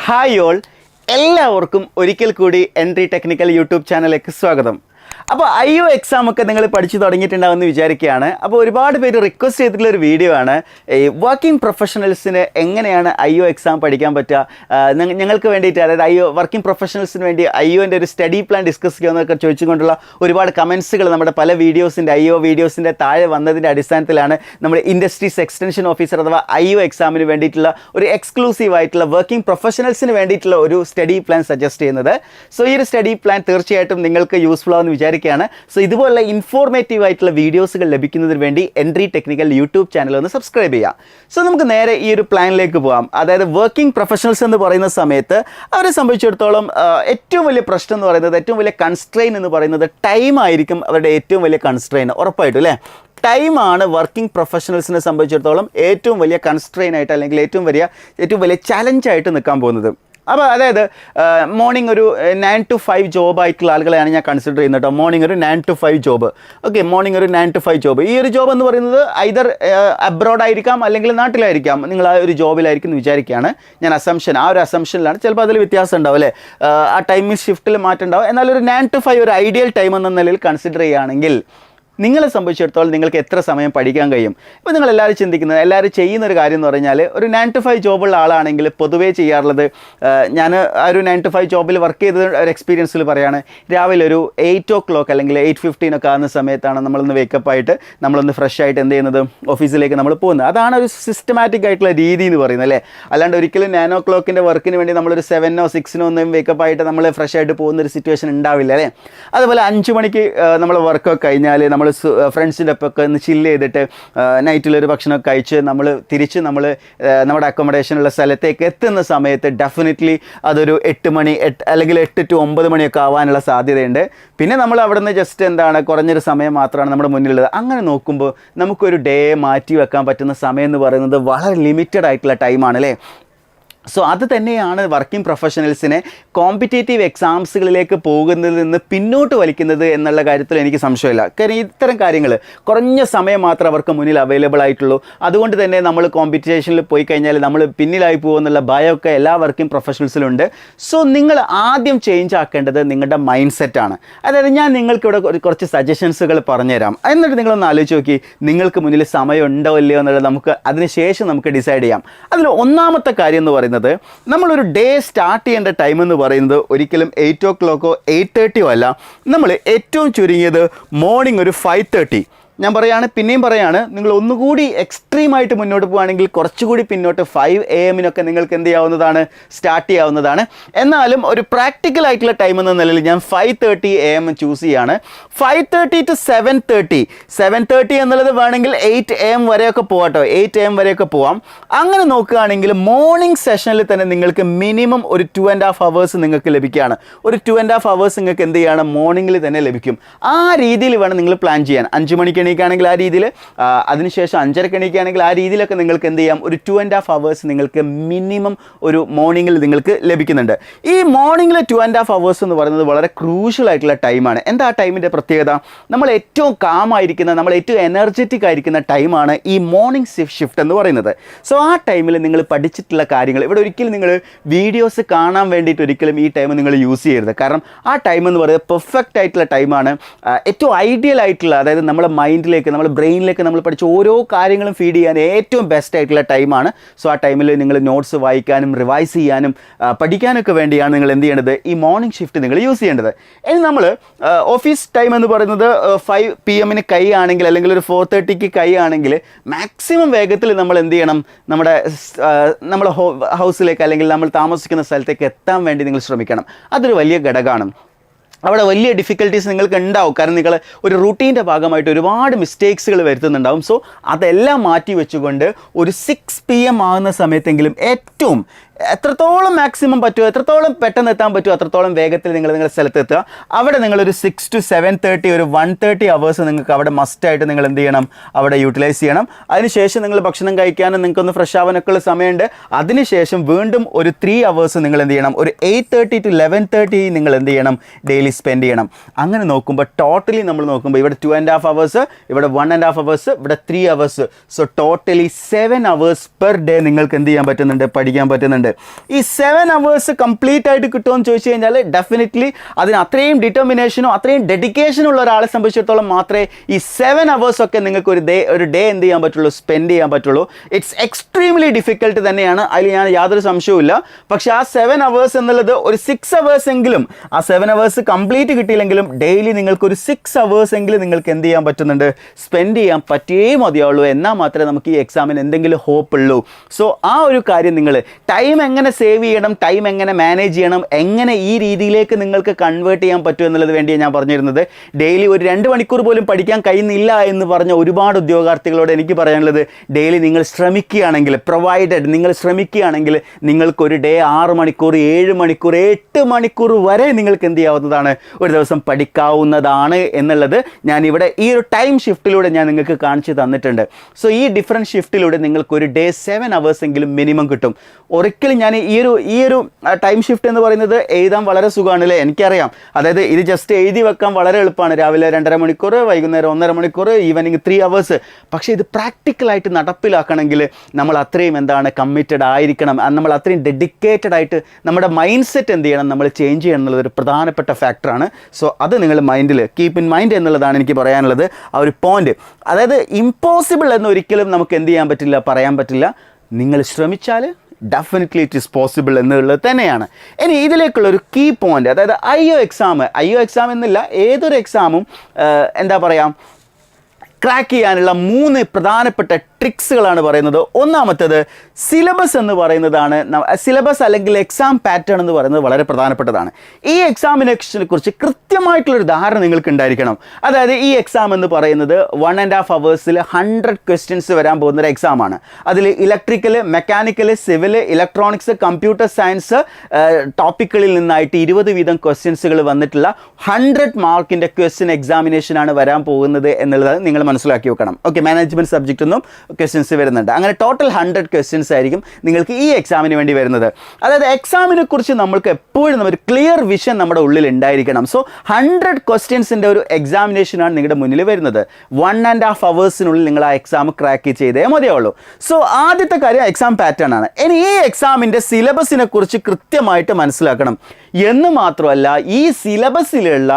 Hi all, എല്ലാവർക്കും ഒരിക്കൽ കൂടി എൻട്രി ടെക്നിക്കൽ യൂട്യൂബ് ചാനലിലേക്ക് സ്വാഗതം. അപ്പോൾ IO എക്സാം ഒക്കെ നിങ്ങൾ പഠിച്ചു തുടങ്ങിയിട്ടുണ്ടാവുമെന്ന് വിചാരിക്കുകയാണ്. അപ്പോൾ ഒരുപാട് പേര് റിക്വസ്റ്റ് ചെയ്തിട്ടുള്ള ഒരു വീഡിയോ ആണ് ഈ വർക്കിംഗ് പ്രൊഫഷണൽസിന് എങ്ങനെയാണ് IO എക്സാം പഠിക്കാൻ പറ്റുക, ഞങ്ങൾക്ക് വേണ്ടിയിട്ട്, അതായത് വർക്കിംഗ് പ്രൊഫഷണൽസിന് വേണ്ടി IOൻ്റെ ഒരു സ്റ്റഡി പ്ലാൻ ഡിസ്കസ് ചെയ്യുന്നതൊക്കെ ചോദിച്ചുകൊണ്ടുള്ള ഒരുപാട് കമൻസുകൾ നമ്മുടെ പല IO വീഡിയോസിൻ്റെ താഴെ വന്നതിൻ്റെ അടിസ്ഥാനത്തിലാണ് നമ്മൾ ഇൻഡസ്ട്രീസ് എക്സ്റ്റൻഷൻ ഓഫീസർ അഥവാ IO എക്സാമിന് വേണ്ടിയിട്ടുള്ള ഒരു എക്സ്ക്ലൂസീവ് ആയിട്ടുള്ള വർക്കിംഗ് പ്രൊഫഷണൽസിന് വേണ്ടിയിട്ടുള്ള ഒരു സ്റ്റഡി പ്ലാൻ സജസ്റ്റ് ചെയ്യുന്നത്. സോ ഈ ഒരു സ്റ്റഡി പ്ലാൻ തീർച്ചയായിട്ടും നിങ്ങൾക്ക് യൂസ്ഫുൾ ആവുമെന്ന് വിചാരിക്കുകയാണ്. സോ ഇതുപോലുള്ള ഇൻഫോർമേറ്റീവ് ആയിട്ടുള്ള വീഡിയോസുകൾ ലഭിക്കുന്നതിന് വേണ്ടി എൻട്രി ടെക്നിക്കൽ യൂട്യൂബ് ചാനൽ ഒന്ന് സബ്സ്ക്രൈബ് ചെയ്യാം. സോ നമുക്ക് നേരെ ഈ ഒരു പ്ലാനിലേക്ക് പോകാം. അതായത് വർക്കിംഗ് പ്രൊഫഷണൽസ് എന്ന് പറയുന്ന സമയത്ത് അവരെ സംബന്ധിച്ചിടത്തോളം ഏറ്റവും വലിയ പ്രശ്നം എന്ന് പറയുന്നത്, ഏറ്റവും വലിയ കൺസ്ട്രെയിൻ എന്ന് പറയുന്നത് ടൈം ആയിരിക്കും അവരുടെ ഏറ്റവും വലിയ കൺസ്ട്രെയിൻ. ഉറപ്പായിട്ടും അല്ലേ? ടൈമാണ് വർക്കിംഗ് പ്രൊഫഷണൽസിനെ സംബന്ധിച്ചിടത്തോളം ഏറ്റവും വലിയ കൺസ്ട്രെയിൻ ആയിട്ട്, അല്ലെങ്കിൽ ഏറ്റവും വലിയ ചലഞ്ചായിട്ട് നിൽക്കാൻ പോകുന്നത്. അപ്പോൾ അതായത് മോർണിംഗ് ഒരു 9 to 5 ജോബായിട്ടുള്ള ആളുകളെയാണ് ഞാൻ കൺസിഡർ ചെയ്യുന്നത് കേട്ടോ. മോർണിംഗ് ഒരു 9 to 5 ജോബ്. ഓക്കെ, മോർണിംഗ് ഒരു 9 to 5 ജോബ്. ഈ ഒരു ജോബ് എന്ന് പറയുന്നത് ഐദർ അബ്രോഡ് ആയിരിക്കാം അല്ലെങ്കിൽ നാട്ടിലായിരിക്കാം. നിങ്ങൾ ആ ഒരു ജോബിലായിരിക്കും എന്ന് വിചാരിക്കുകയാണ് ഞാൻ. ആ ഒരു അസംഷനിലാണ്. ചിലപ്പോൾ അതിൽ വ്യത്യാസം ഉണ്ടാവും അല്ലേ, ആ ടൈമിംഗ് ഷിഫ്റ്റിൽ മാറ്റം ഉണ്ടാവും. എന്നാൽ ഒരു 9 to 5 ഒരു ഐഡിയൽ ടൈം എന്ന നിലയിൽ കൺസിഡർ ചെയ്യുകയാണെങ്കിൽ നിങ്ങളെ സംബന്ധിച്ചിടത്തോളം നിങ്ങൾക്ക് എത്ര സമയം പഠിക്കാൻ കഴിയും? ഇപ്പോൾ നിങ്ങളെല്ലാവരും ചിന്തിക്കുന്നത്, എല്ലാവരും ചെയ്യുന്നൊരു കാര്യം എന്ന് പറഞ്ഞാൽ, ഒരു 9 to 5 ജോബുള്ള ആളാണെങ്കിൽ പൊതുവേ ചെയ്യാറുള്ളത്, ഞാൻ ആ ഒരു 9 to 5 ജോബിൽ വർക്ക് ചെയ്ത ഒരു എക്സ്പീരിയൻസിൽ പറയുകയാണ്, രാവിലെ ഒരു 8 o'clock അല്ലെങ്കിൽ 8:15 ഒക്കെ ആകുന്ന സമയത്താണ് നമ്മളൊന്ന് വേക്കപ്പ് ആയിട്ട് നമ്മളൊന്ന് ഫ്രഷ് ആയിട്ട് എന്ത് ചെയ്യുന്നത്, ഓഫീസിലേക്ക് നമ്മൾ പോകുന്നത്. അതാണ് ഒരു സിസ്റ്റമാറ്റിക് ആയിട്ടുള്ള രീതി എന്ന് പറയുന്നത് അല്ലേ. അല്ലാണ്ട് ഒരിക്കലും 9 o'clock വർക്കിന് വേണ്ടി നമ്മളൊരു 7 or 6 ഒന്നും വേക്കപ്പ് ആയിട്ട് നമ്മൾ ഫ്രഷ് ആയിട്ട് പോകുന്നൊരു സിറ്റുവേഷൻ ഉണ്ടാവില്ല അല്ലേ. അതുപോലെ 5 മണിക്ക് നമ്മൾ വർക്കൊക്കെ കഴിഞ്ഞാൽ നമ്മൾ ഫ്രണ്ട്സിൻ്റെ ഒപ്പൊക്കെ ഒന്ന് ചില്ല് ചെയ്തിട്ട് നൈറ്റിലൊരു ഭക്ഷണമൊക്കെ കഴിച്ച് നമ്മൾ നമ്മുടെ അക്കോമഡേഷനുള്ള സ്ഥലത്തേക്ക് എത്തുന്ന സമയത്ത് ഡെഫിനറ്റ്ലി അതൊരു 8 മണി അല്ലെങ്കിൽ 8 to 9 മണിയൊക്കെ ആവാനുള്ള സാധ്യതയുണ്ട്. പിന്നെ നമ്മൾ അവിടെ നിന്ന് ജസ്റ്റ് കുറഞ്ഞൊരു സമയം മാത്രമാണ് നമ്മുടെ മുന്നിലുള്ളത്. അങ്ങനെ നോക്കുമ്പോൾ നമുക്കൊരു ഡേ മാറ്റി വെക്കാൻ പറ്റുന്ന സമയം എന്ന് പറയുന്നത് വളരെ ലിമിറ്റഡ് ആയിട്ടുള്ള ടൈമാണ് അല്ലേ. സോ അത് തന്നെയാണ് വർക്കിംഗ് പ്രൊഫഷണൽസിനെ കോമ്പറ്റേറ്റീവ് എക്സാംസുകളിലേക്ക് പോകുന്നതിൽ നിന്ന് പിന്നോട്ട് വലിക്കുന്നത് എന്നുള്ള കാര്യത്തിൽ എനിക്ക് സംശയമില്ല. കാരണം ഇത്തരം കാര്യങ്ങൾ കുറഞ്ഞ സമയം മാത്രമേ അവർക്ക് മുന്നിൽ അവൈലബിൾ ആയിട്ടുള്ളൂ. അതുകൊണ്ട് തന്നെ നമ്മൾ കോമ്പറ്റീഷനിൽ പോയി കഴിഞ്ഞാൽ നമ്മൾ പിന്നിലായി പോകുമെന്നുള്ള ഭയമൊക്കെ എല്ലാ വർക്കിംഗ് പ്രൊഫഷണൽസിലുണ്ട്. സോ നിങ്ങൾ ആദ്യം ചേഞ്ച് ആക്കേണ്ടത് നിങ്ങളുടെ മൈൻഡ് സെറ്റാണ്. അതായത് ഞാൻ നിങ്ങൾക്കിവിടെ കുറച്ച് സജഷൻസുകൾ പറഞ്ഞുതരാം. എന്നിട്ട് നിങ്ങളൊന്ന് ആലോചിച്ച് നോക്കി, നിങ്ങൾക്ക് മുന്നിൽ സമയം ഉണ്ടോ ഇല്ലയോ എന്നുള്ളത് അതിനുശേഷം നമുക്ക് ഡിസൈഡ് ചെയ്യാം. അതിൽ ഒന്നാമത്തെ കാര്യം എന്ന് പറയുന്നത്, നമ്മളൊരു ഡേ സ്റ്റാർട്ട് ചെയ്യേണ്ട ടൈം എന്ന് പറയുന്നത് ഒരിക്കലും 8 o'clock 8:30 അല്ല. നമ്മൾ ഏറ്റവും ചുരുങ്ങിയത് മോർണിംഗ് ഒരു 5:30. ഞാൻ പിന്നെയും പറയാണ്, നിങ്ങൾ ഒന്നുകൂടി എക്സ്ട്രീമായിട്ട് മുന്നോട്ട് പോകുകയാണെങ്കിൽ കുറച്ചുകൂടി പിന്നോട്ട് 5 AM നിങ്ങൾക്ക് എന്ത് ചെയ്യാവുന്നതാണ്, സ്റ്റാർട്ട് ചെയ്യാവുന്നതാണ്. എന്നാലും ഒരു പ്രാക്ടിക്കൽ ആയിട്ടുള്ള ടൈം എന്ന നിലയിൽ ഞാൻ 5:30 AM ചൂസ് ചെയ്യാണ്. 5:30 to 7:30 എന്നുള്ളത് വേണമെങ്കിൽ 8 AM വരെയൊക്കെ പോകാട്ടോ, 8 AM വരെയൊക്കെ പോവാം. അങ്ങനെ നോക്കുകയാണെങ്കിൽ മോർണിംഗ് സെഷനിൽ തന്നെ നിങ്ങൾക്ക് മിനിമം ഒരു 2.5 hours നിങ്ങൾക്ക് ലഭിക്കുകയാണ്. ഒരു 2.5 hours നിങ്ങൾക്ക് എന്ത് ചെയ്യാണ്, മോർണിംഗിൽ തന്നെ ലഭിക്കും. ആ രീതിയിൽ വേണം നിങ്ങൾ പ്ലാൻ ചെയ്യാൻ. 5 മണിക്ക് എണീക്കുകയാണെങ്കിൽ ആ രീതിയിൽ, അതിനുശേഷം 5:30 എണീക്കുകയാണെങ്കിൽ ആ രീതിയിലൊക്കെ നിങ്ങൾക്ക് എന്ത് ചെയ്യാം, ഒരു 2.5 hours നിങ്ങൾക്ക് മിനിമം ഒരു മോർണിംഗിൽ നിങ്ങൾക്ക് ലഭിക്കുന്നുണ്ട്. ഈ മോർണിംഗിലെ 2.5 hours എന്ന് പറയുന്നത് വളരെ ക്രൂഷ്യൽ ആയിട്ടുള്ള ടൈമാണ്. എന്താ ടൈമിൻ്റെ പ്രത്യേകത? നമ്മൾ ഏറ്റവും കാമായിരിക്കുന്ന, നമ്മൾ ഏറ്റവും എനർജറ്റിക് ആയിരിക്കുന്ന ടൈമാണ് ഈ മോർണിംഗ് ഷിഫ്റ്റ് എന്ന് പറയുന്നത്. സോ ആ ടൈമിൽ നിങ്ങൾ പഠിച്ചിട്ടുള്ള കാര്യങ്ങൾ ഇവിടെ ഒരിക്കലും നിങ്ങൾ വീഡിയോസ് കാണാൻ വേണ്ടിയിട്ട് ഒരിക്കലും ഈ ടൈം നിങ്ങൾ യൂസ് ചെയ്യരുത്. കാരണം ആ ടൈം എന്ന് പറയുന്നത് പെർഫെക്റ്റ് ആയിട്ടുള്ള ടൈമാണ്, ഏറ്റവും ഐഡിയൽ ആയിട്ടുള്ള, അതായത് നമ്മുടെ നമ്മുടെ ബ്രെയിനിലേക്ക് നമ്മൾ പഠിച്ച ഓരോ കാര്യങ്ങളും ഫീഡ് ചെയ്യാൻ ഏറ്റവും ബെസ്റ്റ് ആയിട്ടുള്ള ടൈമാണ്. സോ ആ ടൈമിൽ നിങ്ങൾ നോട്ട്സ് വായിക്കാനും റിവൈസ് ചെയ്യാനും പഠിക്കാനൊക്കെ വേണ്ടിയാണ് നിങ്ങൾ എന്ത് ചെയ്യേണ്ടത്, ഈ മോർണിംഗ് ഷിഫ്റ്റ് നിങ്ങൾ യൂസ് ചെയ്യേണ്ടത്. ഇനി നമ്മൾ ഓഫീസ് ടൈം എന്ന് പറയുന്നത് 5 PM കൈ ആണെങ്കിൽ, അല്ലെങ്കിൽ ഒരു 4:30 കൈ ആണെങ്കിൽ മാക്സിമം വേഗത്തിൽ നമ്മൾ എന്ത് ചെയ്യണം, നമ്മുടെ ഹൗസിലേക്ക് അല്ലെങ്കിൽ നമ്മൾ താമസിക്കുന്ന സ്ഥലത്തേക്ക് എത്താൻ വേണ്ടി നിങ്ങൾ ശ്രമിക്കണം. അതൊരു വലിയ ഘടകമാണ്. അവിടെ വലിയ ഡിഫിക്കൽട്ടീസ് നിങ്ങൾക്ക് ഉണ്ടാവും. കാരണം നിങ്ങൾ ഒരു റൂട്ടീൻ്റെ ഭാഗമായിട്ട് ഒരുപാട് മിസ്റ്റേക്സുകൾ വരുത്തുന്നുണ്ടാവും. സോ അതെല്ലാം മാറ്റി വെച്ചുകൊണ്ട് ഒരു 6 PM ആകുന്ന സമയത്തെങ്കിലും ഏറ്റവും എത്രത്തോളം മാക്സിമം പറ്റുമോ, എത്രത്തോളം പെട്ടെന്ന് എത്താൻ പറ്റുമോ അത്രത്തോളം വേഗത്തിൽ നിങ്ങളുടെ സ്ഥലത്ത് എത്തുക. അവിടെ നിങ്ങളൊരു 6 to 7:30 ഒരു 130 hours നിങ്ങൾക്ക് അവിടെ മസ്റ്റായിട്ട് നിങ്ങൾ എന്ത് ചെയ്യണം, അവിടെ യൂട്ടിലൈസ് ചെയ്യണം. അതിനുശേഷം നിങ്ങൾ ഭക്ഷണം കഴിക്കാനും നിങ്ങൾക്കൊന്ന് ഫ്രഷ് ആവാനൊക്കെ ഉള്ള സമയമുണ്ട്. അതിനുശേഷം വീണ്ടും ഒരു 3 hours നിങ്ങൾ എന്ത് ചെയ്യണം, ഒരു 8:30 to 11:30 നിങ്ങൾ എന്ത് ചെയ്യണം, ഡെയിലി സ്പെൻഡ് ചെയ്യണം. അങ്ങനെ നോക്കുമ്പോൾ ടോട്ടലി നമ്മൾ നോക്കുമ്പോൾ ഇവിടെ 2.5 hours, ഇവിടെ 1.5 hours, ഇവിടെ 3 hours. So totally 7 hours per day നിങ്ങൾക്ക് എന്ത് ചെയ്യാൻ പറ്റുന്നുണ്ട്, പഠിക്കാൻ പറ്റുന്നുണ്ട്. പറയുന്നുണ്ട്. ഈ 7 hours കംപ്ലീറ്റ് ആയിട്ട് കിട്ടുമെന്ന് ചോദിച്ചു കഴിഞ്ഞാൽ ഡെഫിനറ്റ്ലി അതിന് അത്രയും ഡിറ്റർമിനേഷനും അത്രയും ഡെഡിക്കേഷനും ഉള്ള ഒരാളെ സംബന്ധിച്ചിടത്തോളം മാത്രമേ ഈ 7 hours ഒക്കെ നിങ്ങൾക്ക് ഒരു ഡേ എന്ത് ചെയ്യാൻ പറ്റുള്ളൂ, സ്പെൻഡ് ചെയ്യാൻ പറ്റുള്ളൂ. ഇറ്റ്സ് എക്സ്ട്രീംലി ഡിഫിക്കൽട്ട് തന്നെയാണ്, അതിൽ ഞാൻ യാതൊരു സംശയവുമില്ല. പക്ഷേ ആ 7 hours എന്നുള്ളത് ഒരു 6 hours എങ്കിലും, ആ 7 hours കംപ്ലീറ്റ് കിട്ടിയില്ലെങ്കിലും ഡെയിലി നിങ്ങൾക്ക് ഒരു 6 hours എങ്കിലും നിങ്ങൾക്ക് എന്ത് ചെയ്യാൻ പറ്റുന്നുണ്ട്, സ്പെൻഡ് ചെയ്യാൻ പറ്റിയേ മതിയാവുള്ളൂ. എന്നാൽ മാത്രമേ നമുക്ക് ഈ എക്സാമിന് എന്തെങ്കിലും ഹോപ്പ് ഉള്ളൂ. സോ ആ ഒരു കാര്യം നിങ്ങൾ ടൈം എങ്ങനെ സേവ് ചെയ്യണം, ടൈം എങ്ങനെ മാനേജ് ചെയ്യണം, എങ്ങനെ ഈ രീതിയിലേക്ക് നിങ്ങൾക്ക് കൺവേർട്ട് ചെയ്യാൻ പറ്റും എന്നുള്ളത് വേണ്ടിയാണ് ഞാൻ പറഞ്ഞിരുന്നത്. ഡെയിലി ഒരു 2 മണിക്കൂർ പോലും പഠിക്കാൻ കഴിയുന്നില്ല എന്ന് പറഞ്ഞ ഒരുപാട് ഉദ്യോഗാർത്ഥികളോട് എനിക്ക് പറയാനുള്ളത്, ഡെയിലി നിങ്ങൾ ശ്രമിക്കുകയാണെങ്കിൽ, പ്രൊവൈഡഡ് നിങ്ങൾ ശ്രമിക്കുകയാണെങ്കിൽ നിങ്ങൾക്കൊരു ഡേ 6 മണിക്കൂർ 7 മണിക്കൂർ 8 മണിക്കൂർ വരെ നിങ്ങൾക്ക് എന്ത് ചെയ്യാവുന്നതാണ്, ഒരു ദിവസം പഠിക്കാവുന്നതാണ് എന്നുള്ളത് ഞാനിവിടെ ഈ ഒരു ടൈം ഷിഫ്റ്റിലൂടെ ഞാൻ നിങ്ങൾക്ക് കാണിച്ചു തന്നിട്ടുണ്ട്. സോ ഈ ഡിഫറെൻറ്റ് ഷിഫ്റ്റിലൂടെ നിങ്ങൾക്കൊരു ഡേ 7 hours എങ്കിലും മിനിമം കിട്ടും. ഒരിക്കലും ഞാൻ ഈ ഒരു ടൈം ഷിഫ്റ്റ് എന്ന് പറയുന്നത് എഴുതാൻ വളരെ സുഖമാണ് അല്ലേ, എനിക്കറിയാം. അതായത് ഇത് ജസ്റ്റ് എഴുതി വെക്കാൻ വളരെ എളുപ്പമാണ്. രാവിലെ 2.5 മണിക്കൂർ, വൈകുന്നേരം 1.5 മണിക്കൂർ, ഈവനിങ് 3 hours. പക്ഷേ ഇത് പ്രാക്ടിക്കലായിട്ട് നടപ്പിലാക്കണമെങ്കിൽ നമ്മൾ അത്രയും എന്താണ് കമ്മിറ്റഡ് ആയിരിക്കണം, നമ്മൾ അത്രയും ഡെഡിക്കേറ്റഡ് ആയിട്ട് നമ്മുടെ മൈൻഡ് സെറ്റ് എന്ത് ചെയ്യണം, നമ്മൾ ചേഞ്ച് ചെയ്യണം എന്നുള്ളത് ഒരു പ്രധാനപ്പെട്ട ഫാക്ടറാണ്. സോ അത് നിങ്ങൾ മൈൻഡിൽ കീപ്പ് ഇൻ മൈൻഡ് എന്നുള്ളതാണ് എനിക്ക് പറയാനുള്ളത്. ആ ഒരു പോയിന്റ്, അതായത് ഇമ്പോസിബിൾ എന്നൊരിക്കലും നമുക്ക് എന്ത് ചെയ്യാൻ പറ്റില്ല, പറയാൻ പറ്റില്ല. നിങ്ങൾ ശ്രമിച്ചാൽ ഡെഫിനറ്റ്ലി ഇറ്റ് ഈസ് പോസിബിൾ എന്നുള്ളത് തന്നെയാണ്. ഇനി ഇതിലേക്കുള്ള ഒരു കീ പോയിന്റ്, അതായത് IO എക്സാം എന്നില്ല, ഏതൊരു എക്സാമും എന്താ പറയുക, ക്രാക്ക് ചെയ്യാനുള്ള 3 പ്രധാനപ്പെട്ട ട്രിക്സുകളാണ് പറയുന്നത്. ഒന്നാമത്തേത് സിലബസ് എന്ന് പറയുന്നതാണ്. സിലബസ് അല്ലെങ്കിൽ എക്സാം പാറ്റേൺ എന്ന് പറയുന്നത് വളരെ പ്രധാനപ്പെട്ടതാണ്. ഈ എക്സാമിനേഷനെ കുറിച്ച് കൃത്യമായിട്ടുള്ളൊരു ധാരണ നിങ്ങൾക്ക് ഉണ്ടായിരിക്കണം. അതായത് ഈ എക്സാം എന്ന് പറയുന്നത് 1.5 hours 100 questions വരാൻ പോകുന്നൊരു എക്സാമാണ്. അതിൽ electrical, mechanical, civil, electronics, computer science ടോപ്പിക്കുകളിൽ നിന്നായിട്ട് 20 വീതം ക്വസ്റ്റ്യൻസുകൾ വന്നിട്ടുള്ള 100 മാർക്കിൻ്റെ ക്വസ്റ്റ്യൻ എക്സാമിനേഷനാണ് വരാൻ പോകുന്നത് എന്നുള്ളത് നിങ്ങൾ മനസ്സിലാക്കി വെക്കണം. ഓക്കെ, മാനേജ്മെൻറ്റ് സബ്ജക്റ്റ് ഒന്നും ക്വസ്റ്റ്യൻസ് വരുന്നുണ്ട്. അങ്ങനെ ടോട്ടൽ 100 questions ആയിരിക്കും നിങ്ങൾക്ക് ഈ എക്സാമിന് വേണ്ടി വരുന്നത്. അതായത് എക്സാമിനെ കുറിച്ച് നമ്മൾക്ക് എപ്പോഴും ഒരു ക്ലിയർ വിഷൻ നമ്മുടെ ഉള്ളിൽ ഉണ്ടായിരിക്കണം. സോ 100 questions ഒരു എക്സാമിനേഷനാണ് നിങ്ങളുടെ മുന്നിൽ വരുന്നത്. 1.5 hours നിങ്ങൾ ആ എക്സാം ക്രാക്ക് ചെയ്തേ മതിയാവുള്ളൂ. സോ ആദ്യത്തെ കാര്യം എക്സാം പാറ്റേൺ ആണ്. ഇനി ഈ എക്സാമിൻ്റെ സിലബസിനെ കുറിച്ച് കൃത്യമായിട്ട് മനസ്സിലാക്കണം എന്ന് മാത്രമല്ല, ഈ സിലബസിലുള്ള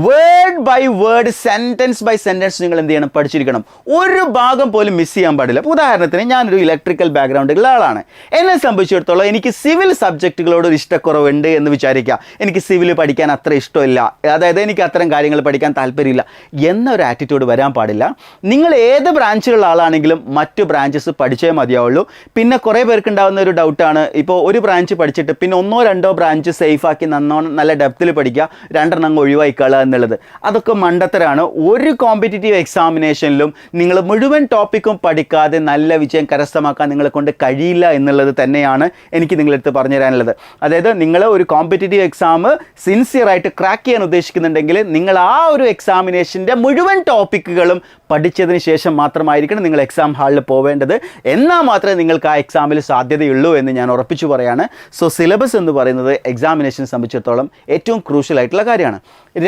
word by word, sentence by sentence നിങ്ങൾ എന്ത് ചെയ്യണം, പഠിച്ചിരിക്കണം. ഒരു ഭാഗം പോലും മിസ് ചെയ്യാൻ പാടില്ല. ഉദാഹരണത്തിന് ഞാനൊരു ഇലക്ട്രിക്കൽ ബാക്ക്ഗ്രൗണ്ടിലുള്ള ആളാണ്. എന്നെ സംബന്ധിച്ചിടത്തോളം എനിക്ക് സിവിൽ സബ്ജക്റ്റുകളോട് ഒരു ഇഷ്ടക്കുറവുണ്ട് എന്ന് വിചാരിക്കുക. എനിക്ക് സിവിൽ പഠിക്കാൻ അത്ര ഇഷ്ടമില്ല, അതായത് എനിക്ക് അത്തരം കാര്യങ്ങൾ പഠിക്കാൻ താല്പര്യമില്ല എന്നൊരു ആറ്റിറ്റ്യൂഡ് വരാൻ പാടില്ല. നിങ്ങൾ ഏത് ബ്രാഞ്ചിലുള്ള ആളാണെങ്കിലും മറ്റു ബ്രാഞ്ചസ് പഠിച്ചേ മതിയാവുള്ളൂ. പിന്നെ കുറേ പേർക്ക് ഉണ്ടാകുന്ന ഒരു ഡൗട്ടാണ്, ഇപ്പോൾ ഒരു ബ്രാഞ്ച് പഠിച്ചിട്ട് പിന്നെ 1-2 ബ്രാഞ്ച് സേഫാക്കി നല്ല ഡെപ്തിൽ പഠിക്കുക, 2 ഒഴിവായിക്കളയുക എന്നുള്ളത്. അതൊക്കെ മണ്ടത്തരാണ്. ഒരു കോമ്പറ്റീറ്റീവ് എക്സാമിനേഷനിലും നിങ്ങൾ മുഴുവൻ ടോപ്പിക്കും പഠിക്കാതെ നല്ല വിജയം കരസ്ഥമാക്കാൻ നിങ്ങളെ കൊണ്ട് കഴിയില്ല എന്നുള്ളത് തന്നെയാണ് എനിക്ക് നിങ്ങളടുത്ത് പറഞ്ഞു തരാനുള്ളത്. അതായത് നിങ്ങൾ ഒരു കോമ്പറ്റീറ്റീവ് എക്സാം സിൻസിയറായിട്ട് ക്രാക്ക് ചെയ്യാൻ ഉദ്ദേശിക്കുന്നുണ്ടെങ്കിൽ നിങ്ങൾ ആ ഒരു എക്സാമിനേഷൻ്റെ മുഴുവൻ ടോപ്പിക്കുകളും പഠിച്ചതിന് ശേഷം മാത്രമായിരിക്കണം നിങ്ങൾ എക്സാം ഹാളിൽ പോവേണ്ടത്. എന്നാൽ മാത്രമേ നിങ്ങൾക്ക് ആ എക്സാമിൽ സാധ്യതയുള്ളൂ എന്ന് ഞാൻ ഉറപ്പിച്ചു പറയാണ്. സോ സിലബസ് എന്ന് പറയുന്നത് എക്സാമിനേഷനെ സംബന്ധിച്ചിടത്തോളം ഏറ്റവും ക്രൂഷ്യൽ ആയിട്ടുള്ള കാര്യമാണ്.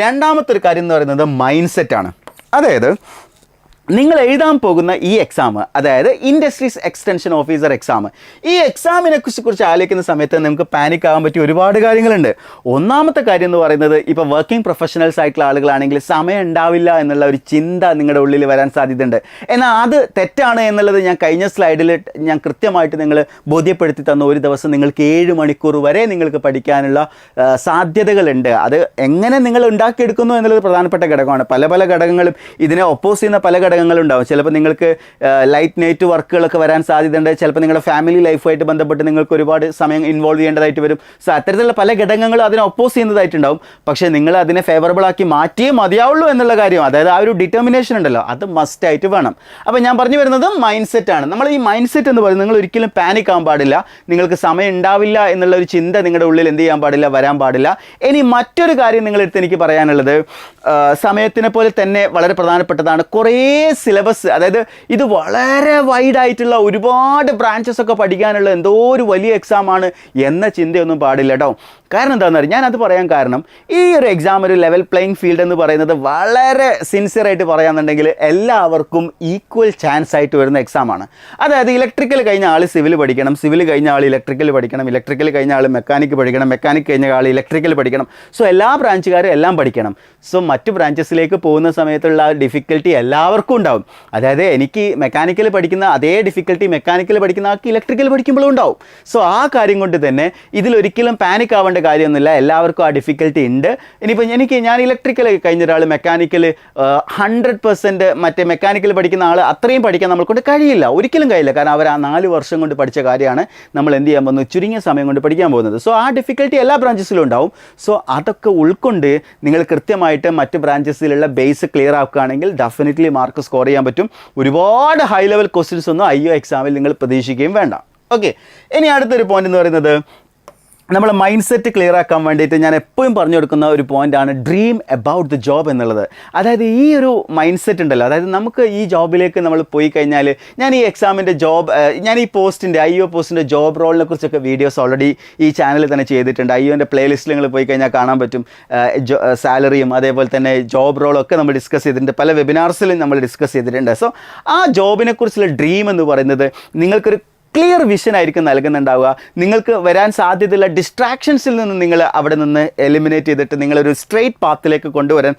രണ്ടാമത്തെ ഒരു കാര്യം എന്ന് പറയുന്നത് മൈൻഡ് സെറ്റാണ്. അതായത് നിങ്ങൾ എഴുതാൻ പോകുന്ന ഈ എക്സാം, അതായത് ഇൻഡസ്ട്രീസ് എക്സ്റ്റൻഷൻ ഓഫീസർ എക്സാം, ഈ എക്സാമിനെ കുറിച്ച് ആലോചിക്കുന്ന സമയത്ത് നമുക്ക് പാനിക് ആകാൻ പറ്റിയ ഒരുപാട് കാര്യങ്ങളുണ്ട്. ഒന്നാമത്തെ കാര്യം എന്ന് പറയുന്നത്, ഇപ്പോൾ വർക്കിംഗ് പ്രൊഫഷണൽസ് ആയിട്ടുള്ള ആളുകളാണെങ്കിൽ സമയം ഉണ്ടാവില്ല എന്നുള്ള ഒരു ചിന്ത നിങ്ങളുടെ ഉള്ളിൽ വരാൻ സാധ്യതയുണ്ട്. എന്നാൽ അത് തെറ്റാണ് എന്നുള്ളത് ഞാൻ കഴിഞ്ഞ സ്ലൈഡിൽ ഞാൻ കൃത്യമായിട്ട് നിങ്ങൾ ബോധ്യപ്പെടുത്തി തന്ന. ഒരു ദിവസം നിങ്ങൾക്ക് 7 മണിക്കൂർ വരെ നിങ്ങൾക്ക് പഠിക്കാനുള്ള സാധ്യതകളുണ്ട്. അത് എങ്ങനെ നിങ്ങൾ ഉണ്ടാക്കിയെടുക്കുന്നു എന്നുള്ളത് പ്രധാനപ്പെട്ട ഘടകമാണ്. പല ഘടകങ്ങളും ഇതിനെ ഒപ്പോസ് ചെയ്യുന്ന പല ഘടകങ്ങളുണ്ടാവും. ചിലപ്പോൾ നിങ്ങൾക്ക് ലൈറ്റ് നൈറ്റ് വർക്കുകളൊക്കെ വരാൻ സാധ്യതയുണ്ട്. ചിലപ്പോൾ നിങ്ങളുടെ ഫാമിലി ലൈഫുമായിട്ട് ബന്ധപ്പെട്ട് നിങ്ങൾക്ക് ഒരുപാട് സമയം ഇൻവോൾവ് ചെയ്യേണ്ടതായിട്ട് വരും. സോ അത്തരത്തിലുള്ള പല ഘടകങ്ങളും അതിനെ ഒപ്പോസ് ചെയ്യുന്നതായിട്ടുണ്ടാവും. പക്ഷേ നിങ്ങൾ അതിനെ ഫേവറബിൾ ആക്കി മാറ്റിയേ മതിയാവുള്ളൂ എന്നുള്ള കാര്യം, അതായത് ആ ഒരു ഡിറ്റർമിനേഷൻ ഉണ്ടല്ലോ, അത് മസ്റ്റ് ആയിട്ട് വേണം. അപ്പോൾ ഞാൻ പറഞ്ഞു വരുന്നത് മൈൻഡ് സെറ്റാണ്. നമ്മൾ ഈ മൈൻഡ് സെറ്റ് എന്ന് പറയുന്നത്, നിങ്ങൾ ഒരിക്കലും പാനിക് ആകാൻ പാടില്ല. നിങ്ങൾക്ക് സമയം ഉണ്ടാവില്ല എന്നുള്ള ഒരു ചിന്ത നിങ്ങളുടെ ഉള്ളിൽ എന്ത് ചെയ്യാൻ പാടില്ല, വരാൻ പാടില്ല. ഇനി മറ്റൊരു കാര്യം നിങ്ങളെടുത്ത് എനിക്ക് പറയാനുള്ളത്, സമയത്തിനെ പോലെ തന്നെ വളരെ പ്രധാനപ്പെട്ടതാണ്, കുറേ സിലബസ്, അതായത് ഇത് വളരെ വൈഡായിട്ടുള്ള ഒരുപാട് ബ്രാഞ്ചസ് ഒക്കെ പഠിക്കാനുള്ള എന്തോ ഒരു വലിയ എക്സാമാണ് എന്ന ചിന്തയൊന്നും പാടില്ല കേട്ടോ. കാരണം എന്താണെന്ന് അറിയാം, ഞാനത് പറയാൻ കാരണം ഈ ഒരു എക്സാം ഒരു ലെവൽ പ്ലേയിങ് ഫീൽഡ് എന്ന് പറയുന്നത് വളരെ സിൻസിയറായിട്ട് പറയാമെന്നുണ്ടെങ്കിൽ എല്ലാവർക്കും ഈക്വൽ ചാൻസ് ആയിട്ട് വരുന്ന എക്സാമാണ്. അതായത് ഇലക്ട്രിക്കൽ കഴിഞ്ഞ ആൾ സിവിൽ പഠിക്കണം, സിവിൽ കഴിഞ്ഞ ആൾ ഇലക്ട്രിക്കൽ പഠിക്കണം, ഇലക്ട്രിക്കൽ കഴിഞ്ഞ ആൾ മെക്കാനിക്ക് പഠിക്കണം, മെക്കാനിക് കഴിഞ്ഞ ആൾ ഇലക്ട്രിക്കൽ പഠിക്കണം. സോ എല്ലാ ബ്രാഞ്ചുകാരും എല്ലാം പഠിക്കണം. സോ മറ്റ് ബ്രാഞ്ചസിലേക്ക് പോകുന്ന സമയത്തുള്ള ഡിഫിക്കൽട്ടി എല്ലാവർക്കും ഉണ്ടാവും. അതായത് എനിക്ക് മെക്കാനിക്കൽ പഠിക്കുന്ന അതേ ഡിഫിക്കൽട്ടി മെക്കാനിക്കൽ പഠിക്കുന്ന ആൾക്ക് ഇലക്ട്രിക്കൽ പഠിക്കുമ്പോഴും ഉണ്ടാവും. സോ ആ കാര്യം കൊണ്ട് തന്നെ ഇതിലൊരിക്കലും പാനിക് ആവേണ്ട കാര്യമൊന്നുമില്ല, എല്ലാവർക്കും ആ ഡിഫിക്കൽട്ടി ഉണ്ട്. ഇനിയിപ്പോൾ ഞാൻ ഇലക്ട്രിക്കൽ കഴിഞ്ഞ ഒരാൾ മെക്കാനിക്കൽ 100% മറ്റേ മെക്കാനിക്കൽ പഠിക്കുന്ന ആൾ അത്രയും പഠിക്കാൻ നമ്മൾക്കൊണ്ട് കഴിയില്ല, ഒരിക്കലും കഴിയില്ല. കാരണം അവർ ആ 4 വർഷം കൊണ്ട് പഠിച്ച കാര്യമാണ് നമ്മൾ എന്ത് ചെയ്യാൻ പോകുന്നത്, ചുരുങ്ങിയ സമയം കൊണ്ട് പഠിക്കാൻ പോകുന്നത്. സോ ആ ഡിഫിക്കൽട്ടി എല്ലാ ബ്രാഞ്ചസിലും ഉണ്ടാവും. സോ അതൊക്കെ ഉൾക്കൊണ്ട് നിങ്ങൾ കൃത്യമായിട്ട് മറ്റ് ബ്രാഞ്ചസിലുള്ള ബേസ് ക്ലിയർ ആക്കുകയാണെങ്കിൽ ഡെഫിനറ്റ്ലി മാർക്ക് സ്കോർ ചെയ്യാൻ പറ്റും. ഒരുപാട് ഹൈ ലെവൽ ക്വസ്റ്റ്യൻസ് ഒന്നും IO എക്സാമിൽ നിങ്ങൾ പ്രതീക്ഷിക്കുകയും വേണ്ട. ഓക്കെ, ഇനി അടുത്തൊരു പോയിന്റ് എന്ന് പറയുന്നത് നമ്മളെ മൈൻഡ് സെറ്റ് ക്ലിയർ ആക്കാൻ വേണ്ടിയിട്ട് ഞാൻ എപ്പോഴും പറഞ്ഞു കൊടുക്കുന്ന ഒരു പോയിൻ്റാണ് ഡ്രീം അബൌട്ട് ദ ജോബ് എന്നുള്ളത്. അതായത് ഈ ഒരു മൈൻഡ് സെറ്റ് ഉണ്ടല്ലോ, അതായത് നമുക്ക് ഈ ജോബിലേക്ക് നമ്മൾ പോയി കഴിഞ്ഞാൽ, ഞാൻ ഈ എക്സാമിൻ്റെ ഞാൻ ഈ IO പോസ്റ്റിൻ്റെ ജോബ് റോളിനെ കുറിച്ചൊക്കെ വീഡിയോസ് ഓൾറെഡി ഈ ചാനലിൽ തന്നെ ചെയ്തിട്ടുണ്ട്. IOൻ്റെ പ്ലേലിസ്റ്റിൽ നിങ്ങൾ പോയി കഴിഞ്ഞാൽ കാണാൻ പറ്റും. സാലറിയും അതേപോലെ തന്നെ ജോബ് റോളൊക്കെ നമ്മൾ ഡിസ്കസ് ചെയ്തിട്ടുണ്ട്, പല വെബിനാർസിലും നമ്മൾ ഡിസ്കസ് ചെയ്തിട്ടുണ്ട്. സോ ആ ജോബിനെ കുറിച്ചുള്ള ഡ്രീം എന്ന് പറയുന്നത് നിങ്ങൾക്കൊരു ക്ലിയർ വിഷൻ ആയിരിക്കും നൽകുന്നുണ്ടാവുക. നിങ്ങൾക്ക് വരാൻ സാധ്യതയുള്ള ഡിസ്ട്രാക്ഷൻസിൽ നിന്ന് നിങ്ങൾ അവിടെ നിന്ന് എലിമിനേറ്റ് ചെയ്തിട്ട് നിങ്ങളൊരു സ്ട്രെയിറ്റ് പാത്തിലേക്ക് കൊണ്ടുവരാൻ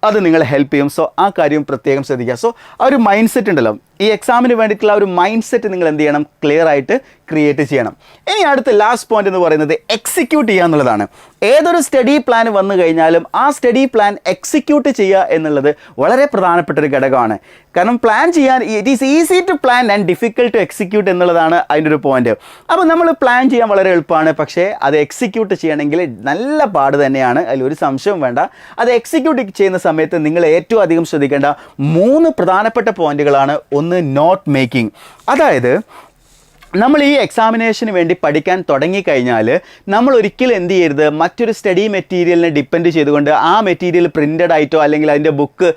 അത് നിങ്ങളെ ഹെൽപ്പ് ചെയ്യും. സോ ആ കാര്യം പ്രത്യേകം ശ്രദ്ധിക്കുക. സോ ആ ഒരു മൈൻഡ് സെറ്റ് ഉണ്ടല്ലോ, ഈ എക്സാമിന് വേണ്ടിയിട്ടുള്ള ഒരു മൈൻഡ് സെറ്റ് നിങ്ങൾ എന്ത് ചെയ്യണം, ക്ലിയർ ആയിട്ട് ക്രിയേറ്റ് ചെയ്യണം. ഇനി അടുത്ത ലാസ്റ്റ് പോയിന്റ് എന്ന് പറയുന്നത് എക്സിക്യൂട്ട് ചെയ്യുക എന്നുള്ളതാണ്. ഏതൊരു സ്റ്റഡി പ്ലാൻ വന്നു കഴിഞ്ഞാലും ആ സ്റ്റഡി പ്ലാൻ എക്സിക്യൂട്ട് ചെയ്യുക എന്നുള്ളത് വളരെ പ്രധാനപ്പെട്ട ഒരു ഘടകമാണ്. കാരണം പ്ലാൻ ചെയ്യാൻ it is easy to plan and difficult to execute എന്നുള്ളതാണ് അതിൻ്റെ ഒരു പോയിന്റ്. അപ്പോൾ നമ്മൾ പ്ലാൻ ചെയ്യാൻ വളരെ എളുപ്പമാണ്, പക്ഷേ അത് എക്സിക്യൂട്ട് ചെയ്യണമെങ്കിൽ നല്ല പാട് തന്നെയാണ്, അതിലൊരു സംശയവും വേണ്ട. അത് എക്സിക്യൂട്ട് ചെയ്യുന്ന സമയത്ത് നിങ്ങൾ ഏറ്റവും അധികം ശ്രദ്ധിക്കേണ്ട 3 പ്രധാനപ്പെട്ട പോയിന്റുകളാണ്. ഒന്ന്, നോട്ട് മേക്കിംഗ്. അതായത് നമ്മൾ ഈ എക്സാമിനേഷന് വേണ്ടി പഠിക്കാൻ തുടങ്ങിക്കഴിഞ്ഞാൽ നമ്മൾ ഒരിക്കലും എന്ത് ചെയ്യരുത്, മറ്റൊരു സ്റ്റഡി മെറ്റീരിയലിനെ ഡിപ്പെൻഡ് ചെയ്തുകൊണ്ട് ആ മെറ്റീരിയൽ പ്രിൻ്റഡ് ആയിട്ടോ അല്ലെങ്കിൽ അതിൻ്റെ ബുക്ക്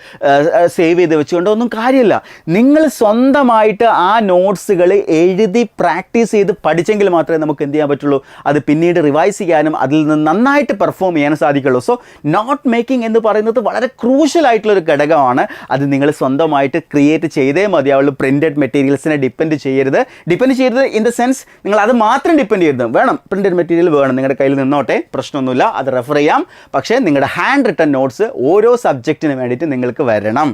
സേവ് ചെയ്ത് വെച്ചുകൊണ്ടോ ഒന്നും കാര്യമില്ല. നിങ്ങൾ സ്വന്തമായിട്ട് ആ നോട്ട്സുകൾ എഴുതി പ്രാക്ടീസ് ചെയ്ത് പഠിച്ചെങ്കിൽ മാത്രമേ നമുക്ക് എന്ത് ചെയ്യാൻ പറ്റുള്ളൂ, അത് പിന്നീട് റിവൈസ് ചെയ്യാനും അതിൽ നിന്ന് നന്നായിട്ട് പെർഫോം ചെയ്യാനും സാധിക്കുള്ളൂ. സോ നോട്ട് മേക്കിംഗ് എന്ന് പറയുന്നത് വളരെ ക്രൂഷ്യൽ ആയിട്ടുള്ളൊരു ഘടകമാണ്. അത് നിങ്ങൾ സ്വന്തമായിട്ട് ക്രിയേറ്റ് ചെയ്തേ മതിയാവുള്ളൂ. പ്രിൻ്റഡ് മെറ്റീരിയൽസിനെ ഡിപ്പെൻഡ് ചെയ്യരുത് ഇൻ ദ സെൻസ് നിങ്ങൾ അത് മാത്രം ഡിപ്പെൻഡ് ചെയ്യരുത്. വേണം, പ്രിൻ്റഡ് മെറ്റീരിയൽ വേണം, നിങ്ങളുടെ കയ്യിൽ നിന്നോട്ടെ, പ്രശ്നമൊന്നുമില്ല, അത് റെഫർ ചെയ്യാം. പക്ഷേ നിങ്ങളുടെ ഹാൻഡ് റിട്ടൺ നോട്ട്സ് ഓരോ സബ്ജക്റ്റിന് വേണ്ടിയിട്ട് നിങ്ങൾക്ക് വരണം.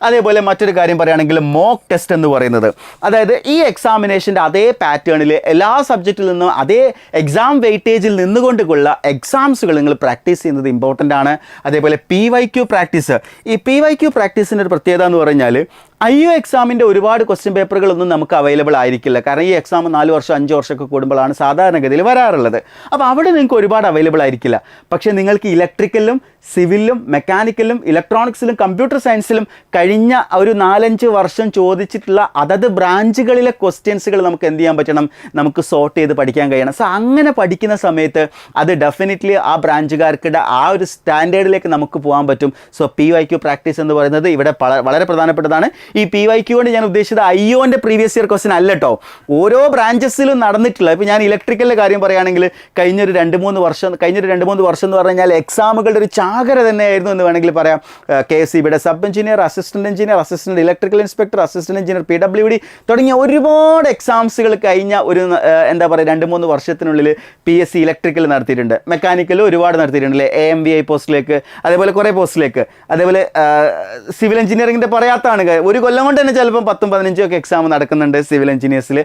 അതേപോലെ മറ്റൊരു കാര്യം പറയുകയാണെങ്കിൽ മോക്ക് ടെസ്റ്റ് എന്ന് പറയുന്നത്, അതായത് ഈ എക്സാമിനേഷൻ്റെ അതേ പാറ്റേണിൽ എല്ലാ സബ്ജക്റ്റിൽ നിന്നും അതേ എക്സാം വെയിറ്റേജിൽ നിന്നുകൊണ്ടുള്ള എക്സാംസുകൾ നിങ്ങൾ പ്രാക്ടീസ് ചെയ്യുന്നത് ഇമ്പോർട്ടൻ്റ് ആണ്. അതേപോലെ PYQ പ്രാക്ടീസ്. ഈ PYQ പ്രാക്ടീസിൻ്റെ ഒരു പ്രത്യേകത എന്ന് പറഞ്ഞാൽ IO എക്സാമിൻ്റെ ഒരുപാട് ക്വസ്റ്റ്യൻ പേപ്പറുകളൊന്നും നമുക്ക് അവൈലബിൾ ആയിരിക്കില്ല. കാരണം ഈ എക്സാം 4 വർഷം 5 വർഷമൊക്കെ കൂടുമ്പോഴാണ് സാധാരണഗതിയിൽ വരാറുള്ളത്. അപ്പോൾ അവിടെ നിങ്ങൾക്ക് ഒരുപാട് അവൈലബിൾ ആയിരിക്കില്ല. പക്ഷേ നിങ്ങൾക്ക് ഇലക്ട്രിക്കലിലും സിവിലിലും മെക്കാനിക്കലിലും ഇലക്ട്രോണിക്സിലും കമ്പ്യൂട്ടർ സയൻസിലും കഴിഞ്ഞ ഒരു 4-5 വർഷം ചോദിച്ചിട്ടുള്ള അതത് ബ്രാഞ്ചുകളിലെ ക്വസ്റ്റ്യൻസുകൾ നമുക്ക് എന്ത് ചെയ്യാൻ പറ്റണം, നമുക്ക് സോർട്ട് ചെയ്ത് പഠിക്കാൻ കഴിയണം. സോ അങ്ങനെ പഠിക്കുന്ന സമയത്ത് അത് ഡെഫിനറ്റ്ലി ആ ബ്രാഞ്ചുകാർക്കിടെ ആ ഒരു സ്റ്റാൻഡേർഡിലേക്ക് നമുക്ക് പോകാൻ പറ്റും. സോ PYQ പ്രാക്ടീസ് എന്ന് പറയുന്നത് ഇവിടെ വളരെ പ്രധാനപ്പെട്ടതാണ്. ഈ PYQ കൊണ്ട് ഞാൻ ഉദ്ദേശിച്ചത് IOൻ്റെ പ്രീവിയസ് ഇയർ ക്വസ്റ്റ്യൻ അല്ല കേട്ടോ, ഓരോ ബ്രാഞ്ചസിലും നടന്നിട്ടുള്ള. ഇപ്പോൾ ഞാൻ ഇലക്ട്രിക്കലിൻ്റെ കാര്യം പറയുകയാണെങ്കിൽ കഴിഞ്ഞൊരു 2-3 വർഷം എന്ന് പറഞ്ഞു കഴിഞ്ഞാൽ എക്സാമുകളുടെ ഒരു ചാകര തന്നെയായിരുന്നു എന്ന് വേണമെങ്കിൽ പറയാം. KSEBയുടെ sub engineer, assistant electrical inspector, assistant engineer, PWD തുടങ്ങിയ ഒരുപാട് എക്സാംസുകൾ കഴിഞ്ഞ ഒരു 2-3 വർഷത്തിനുള്ളിൽ PSC ഇലക്ട്രിക്കൽ നടത്തിയിട്ടുണ്ട്. മെക്കാനിക്കൽ ഒരുപാട് നടത്തിയിട്ടുണ്ടല്ലേ, AMVI പോസ്റ്റിലേക്ക്, അതേപോലെ കുറേ പോസ്റ്റിലേക്ക്. അതേപോലെ സിവിൽ എഞ്ചിനീയറിംഗിൻ്റെ പറയാത്താണ്, ഒരു കൊല്ലം കൊണ്ട് തന്നെ ചിലപ്പോൾ 10-15 ഒക്കെ എക്സാം നടക്കുന്നുണ്ട് സിവിൽ എഞ്ചിനീയേഴ്സിൽ.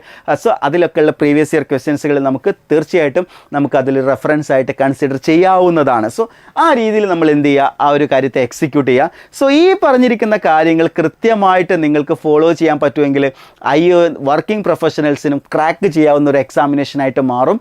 സോ അതിലൊക്കെയുള്ള പ്രീവിയസ് ഇയർ ക്വസ്റ്റ്യൻസുകൾ നമുക്ക് തീർച്ചയായിട്ടും നമുക്ക് അതിൽ റെഫറൻസ് ആയിട്ട് കൺസിഡർ ചെയ്യാവുന്നതാണ്. സോ ആ രീതിയിൽ നമ്മൾ എന്ത് ചെയ്യുക, ആ ഒരു കാര്യത്തെ എക്സിക്യൂട്ട് ചെയ്യുക. സോ ഈ പറഞ്ഞിരിക്കുന്ന കാര്യങ്ങൾ കൃത്യമായിട്ട് നിങ്ങൾക്ക് ഫോളോ ചെയ്യാൻ പറ്റുമെങ്കിൽ IO വർക്കിംഗ് പ്രൊഫഷണൽസിനും ക്രാക്ക് ചെയ്യാവുന്ന ഒരു എക്സാമിനേഷനായിട്ട് മാറും.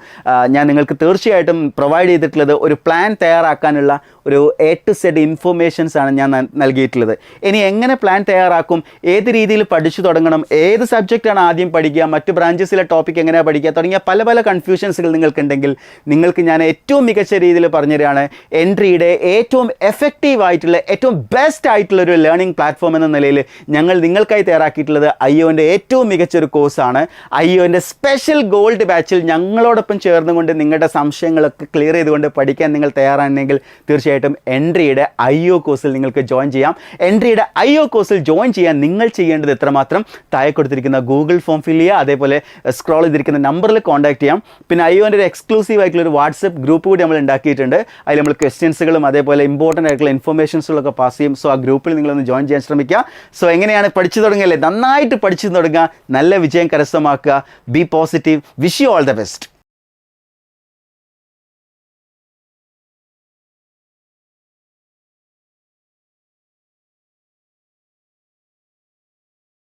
ഞാൻ നിങ്ങൾക്ക് തീർച്ചയായിട്ടും പ്രൊവൈഡ് ചെയ്തിട്ടുള്ളത് ഒരു പ്ലാൻ തയ്യാറാക്കാനുള്ള ഒരു A to Z ഇൻഫർമേഷൻസ് ആണ് ഞാൻ നൽകിയിട്ടുള്ളത്. ഇനി എങ്ങനെ പ്ലാൻ തയ്യാറാക്കും, ഏത് രീതിയിൽ പഠിച്ചു തുടങ്ങണം, ഏത് സബ്ജക്റ്റാണ് ആദ്യം പഠിക്കുക, മറ്റ് ബ്രാഞ്ചസിലെ ടോപ്പിക് എങ്ങനെയാണ് പഠിക്കുക തുടങ്ങിയ പല പല കൺഫ്യൂഷൻസുകൾ നിങ്ങൾക്കുണ്ടെങ്കിൽ നിങ്ങൾക്ക് ഞാൻ ഏറ്റവും മികച്ച രീതിയിൽ പറഞ്ഞുതരാണ്. എൻട്രിയുടെ ഏറ്റവും എഫക്റ്റീവ് ആയിട്ടുള്ള ഏറ്റവും ബെസ്റ്റ് ആയിട്ടുള്ള ഒരു ലേണിംഗ് പ്ലാറ്റ്ഫോം എന്ന നിലയിൽ ഞങ്ങൾ നിങ്ങൾക്കായി തയ്യാറാക്കിയിട്ടുള്ളത് IOൻ്റെ ഏറ്റവും മികച്ചൊരു കോഴ്സാണ്. IOൻ്റെ സ്പെഷ്യൽ ഗോൾഡ് ബാച്ചിൽ ഞങ്ങളോടൊപ്പം ചേർന്നുകൊണ്ട് നിങ്ങളുടെ സംശയങ്ങളൊക്കെ ക്ലിയർ ചെയ്തുകൊണ്ട് പഠിക്കാൻ നിങ്ങൾ തയ്യാറാണെങ്കിൽ തീർച്ചയായിട്ടും എൻട്രിയുടെ IO കോഴ്സിൽ നിങ്ങൾക്ക് ജോയിൻ ചെയ്യാം. എൻട്രിയുടെ IO കോഴ്സിൽ ജോയിൻ ചെയ്യാൻ നിങ്ങൾ ചെയ്യേണ്ടത് എത്രമാത്രം താഴെ കൊടുത്തിരിക്കുന്ന ഗൂഗിൾ ഫോം ഫിൽ ചെയ്യുക, അതേപോലെ സ്ക്രോൾ ചെയ്തിരിക്കുന്ന നമ്പറിൽ കോൺടാക്ട് ചെയ്യാം. പിന്നെ IOൻ്റെ ഒരു എക്സ്ക്ലൂസീവ് ആയിട്ടുള്ള ഒരു വാട്സപ്പ് ഗ്രൂപ്പ് കൂടി നമ്മൾ ഉണ്ടാക്കിയിട്ടുണ്ട്. അതിൽ നമ്മൾ ക്വസ്റ്റ്യൻസുകളും അതേപോലെ ഇമ്പോർട്ടൻ്റ് ആയിട്ടുള്ള ഇൻഫർമേഷൻസുകളൊക്കെ പാസ് ചെയ്യും. സോ ആ ഗ്രൂപ്പിൽ നിങ്ങളൊന്ന് ജോയിൻ ചെയ്യാൻ ശ്രമിക്കുക. സോ എങ്ങനെയാണ് പഠിച്ചു തുടങ്ങിയല്ലേ, നന്നായിട്ട് പഠിച്ചു തുടങ്ങുക, നല്ല വിജയം കരസ്ഥമാക്കുക. Be positive. Wish you all the best.